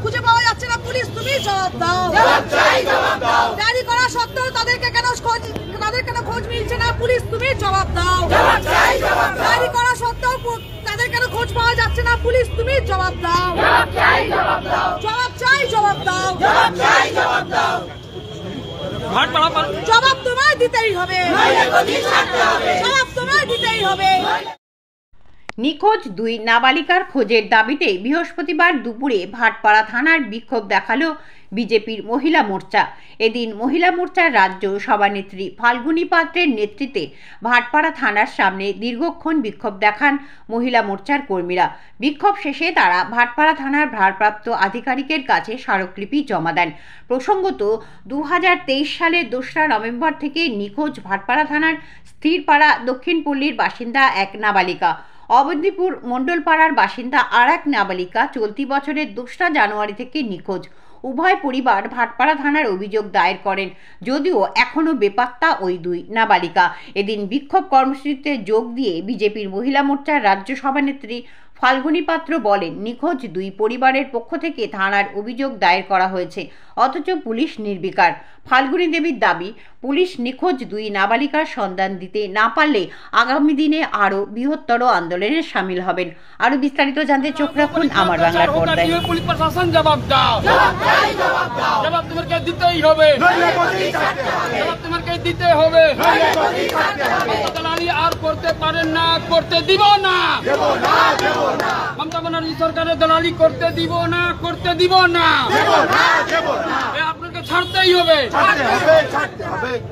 খুঁজে পাওয়া যাচ্ছে না, পুলিশ তুমি জবাব দাও। জারি করা সত্ত্বেও তাদের কেন খোঁজ মিলছে না, পুলিশ তুমি জবাব দাও। জারি করা সত্ত্বেও তাদের কেন খোঁজ পাওয়া যাচ্ছে না, পুলিশ তুমি জবাব দাও। জবাব দাও। জবাব তোমায় দিতেই হবে। নিখোঁজ 2 নাবালিকার খোঁজের দাবিতে বৃহস্পতিবার দুপুরে ভাটপাড়া থানার বিক্ষোভ দেখালো বিজেপির মহিলা মোর্চা। এদিন মহিলা মোর্চার রাজ্য সভানেত্রী ফাল্গুনী পাত্রের নেতৃত্বে ভাটপাড়া থানার সামনে দীর্ঘক্ষণ বিক্ষোভ দেখান মহিলা মোর্চার কর্মীরা। বিক্ষোভ শেষে তারা ভাটপাড়া থানার ভারপ্রাপ্ত আধিকারিকের কাছে স্মারকলিপি জমা দেন। প্রসঙ্গত 2023 সালের 2রা নভেম্বর থেকে নিখোঁজ ভাটপাড়া থানার স্থিরপাড়া দক্ষিণ পল্লীর বাসিন্দা এক নাবালিকা, অবন্তিপুর মণ্ডলপাড়ার বাসিন্দা আর এক নাবালিকা চলতি বছরের 2রা জানুয়ারি থেকে নিখোঁজ। উভয় পরিবার ভাটপাড়া থানার অভিযোগ দায়ের করেন, যদিও এখনও বেপাত্তা ওই 2 নাবালিকা। এদিন বিক্ষোভ কর্মসূচিতে যোগ দিয়ে বিজেপির মহিলা মোর্চার রাজ্য সভানেত্রী ফাল্গুনী পাত্র বলেন, নিখোঁজ 2 পরিবারের পক্ষ থেকে থানার অভিযোগ দায়ের করা হয়েছে, অথচ পুলিশ নির্বিকার। ফাল্গুনী দেবীর দাবি, পুলিশ নিখোঁজ 2 নাবালিকার সন্ধান দিতে না পারলে আগামী দিনে আরও বৃহত্তর আন্দোলনে সামিল হবেন। আরও বিস্তারিত জানতে চোখ রাখুন আমার বাংলার পর্দায়। পুলিশ প্রশাসন জবাব দাও, জবাব তোমাকে দিতেই হবে, জবাব তোমাকে দিতে হবে। দালালি আর করতে পারেন না, করতে দিব না। মমতা ব্যানার্জি সরকারের দালালি করতে দিব না, করতে দিব না। আপনাকে ছাড়তেই হবে।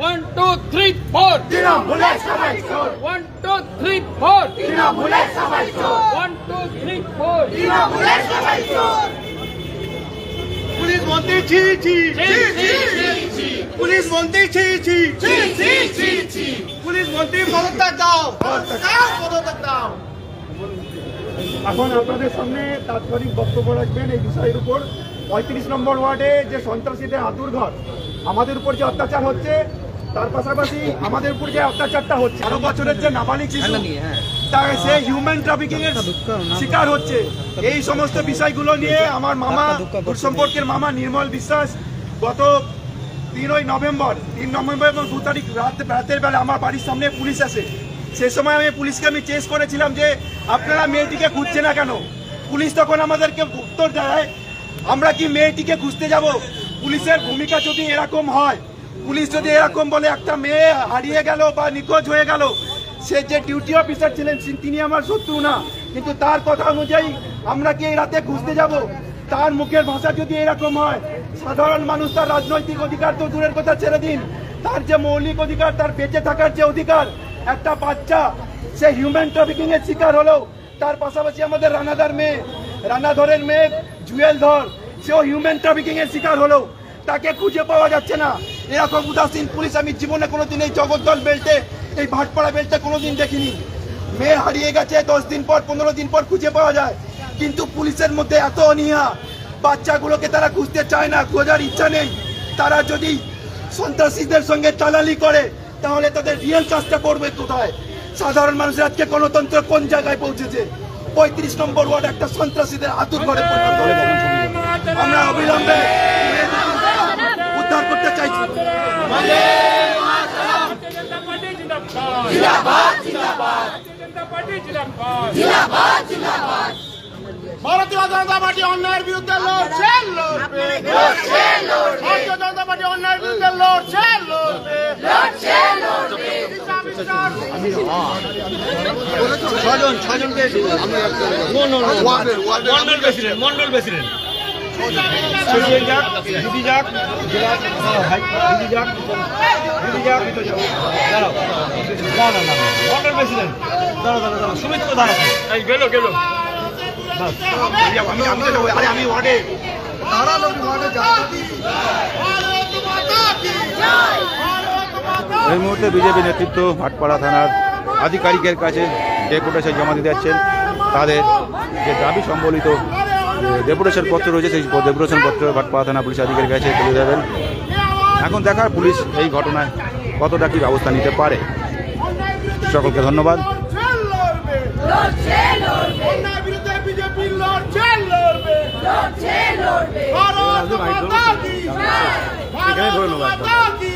1 2 3 4 1 2 3 4 1 2 3 4 পুলিশ মন্ত্রী ছি ছি, পুলিশ মন্ত্রী ছি ছি, পুলিশ মন্ত্রী পদত্যাগ দাও, পদত্যাগ দাও। এখন আপনাদের সামনে তাৎক্ষণিক বক্তব্য রাখবেন এই বিষয়ের উপর। 35 নম্বর ওয়ার্ডে যে সন্ত্রাসীদের আতুর ঘর, আমাদের উপর যে অত্যাচার হচ্ছে, তার পাশাপাশি আমাদের উপর যে অত্যাচারটা হচ্ছে, 12 বছরের যে নাবালিক শিশু তার সে হিউম্যান ট্রাফিকিং এর শিকার হচ্ছে, এই সমস্ত বিষয়গুলো নিয়ে আমার মামা, সম্পর্কের মামা নির্মল বিশ্বাস গত 3 নভেম্বর এবং 2 তারিখ রাতের বেলা আমার বাড়ির সামনে পুলিশ আসে। সে সময় আমি পুলিশকে চেস করেছিলাম যে আপনারা মেয়েটিকে খুঁজছে না কেন। পুলিশ তখন আমাদেরকে উত্তর দেয়, আমরা কি মেয়েটিকে খুঁজতে যাব? পুলিশের ভূমিকা যদি এরকম হয়, পুলিশ যদি এরকম বলে একটা মেয়ে হারিয়ে গেল বা নিখোঁজ হয়ে গেল, সে যে ডিউটি অফিসার ছিলেন তিনি আমার শত্রু না, কিন্তু তার কথা অনুযায়ী আমরা কি এই রাতে খুঁজতে যাব? তার মুখের ভাষা যদি এরকম হয়, সাধারণ মানুষ তার রাজনৈতিক অধিকার তো দূরের কথা ছেড়ে দিন, তার যে মৌলিক অধিকার, তার বেঁচে থাকার যে অধিকার, একটা বাচ্চা সে হিউম্যান ট্রাফিকিং এর শিকার হলো, তার পাশাপাশি আমাদের রানাধরের মেয়ে জুয়েল ধর, সেও হিউম্যান ট্রাফিকিং এর শিকার হলো, তাকে খুঁজে পাওয়া যাচ্ছে না। এরকম উদাসীন পুলিশ আমি জীবনে কোনোদিন এই জগদ্দল বেল্টে, এই ভাটপাড়া বেল্টে কোনোদিন দেখিনি। মেয়ে হারিয়ে গেছে, 10 দিন পর 15 দিন পর খুঁজে পাওয়া যায়, কিন্তু পুলিশের মধ্যে এত অনীহা, বাচ্চাগুলোকে তারা খুঁজতে চায় না, খোঁজার ইচ্ছা নেই। তারা যদি সন্ত্রাসীদের সঙ্গে দালালি করে তাহলে তাদের রিয়েল কাজটা করবে কোথায়? সাধারণ মানুষের আজকে গণতন্ত্র কোন জায়গায় পৌঁছেছে? 35 নম্বর ওয়ার্ড একটা সন্ত্রাসীদের আতুর ঘরে পরিণত হয়েছে। আমরা অবিলম্বে উদ্ধার করতে চাইছি। ভারতীয় জনতা পার্টি অন্যায়ের বিরুদ্ধে লড়ছে, ভারতীয় জনতা পার্টি অন্যায়ের বিরুদ্ধে লড়ছে। ছজনকে মন্ডল প্রেসিডেন্ট সুমিত কোথায় গেল? আমি ওয়ার্ডে এই মুহূর্তে বিজেপি নেতৃত্ব ভাটপাড়া থানার আধিকারিকের কাছে ডেপুটেশন জমা দিতে যাচ্ছেন। তাদের যে দাবি সম্বলিত ডেপুটেশন পত্র রয়েছে, সেই ডেপুটেশন পত্র ভাটপাড়া থানা পুলিশ আধিকারিকের কাছে তুলে দেবেন। এখন দেখার পুলিশ এই ঘটনায় কতটা কি ব্যবস্থা নিতে পারে। সকলকে ধন্যবাদ। বিজেপি লড়ছে। ভারত মাতা কি ভারত মাতা কি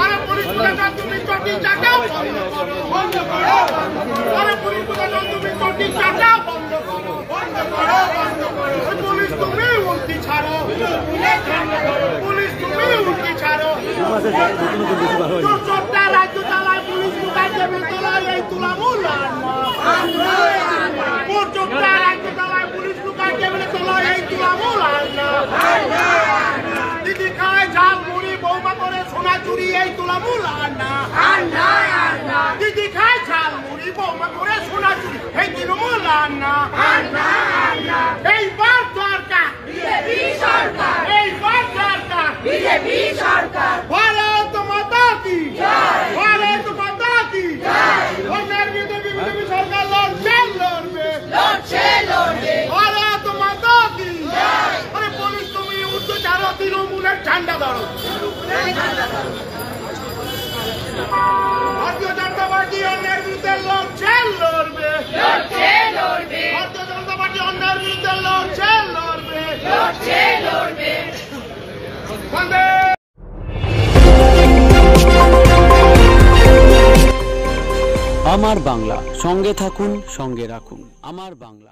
আরে পুলিশ প্রশাসন তুমি চটি চাটাও বন্ধ করো আরে পুলিশ প্রশাসন তুমি চটি চাটাও বন্ধ করো পুলিশ তুমি উল্টি ছাড়ো পুলিশ তুমি উল্টি ছাড়ো চোরটা রাজ্য চালায় পুলিশ লুকায় দেবে তোলায় এই তুলামূল চোরটা রাজ্য চালায় পুলিশ লুকায় দেবে তোলায় এই তুলামূল দিদি খায় ঝাল মুড়ি বৌমা করে সোনা চুরি এই তুলামূল দিদি খায় ঝাল মুড়ি বৌমা করে সোনা চুরি এই তৃণমূল এইবার সরকার এইবার সরকার ভারত মাতা কি ভারত মাতা কি অন্যের বিরুদ্ধে বিজেপি সরকার লড়বে ভারত মাতা কি আরে পুলিশ তুমি উঠতে চালো তৃণমূলের ঝান্ডা ধরো ভারতীয় জনতা পার্টি অন্যের বিরুদ্ধে লড়বে ভারতীয় জনতা পার্টি অন্যের বিরুদ্ধে লড়বে বন্দে আমার বাংলা, সঙ্গে থাকুন, সঙ্গে রাখুন। আমার বাংলা।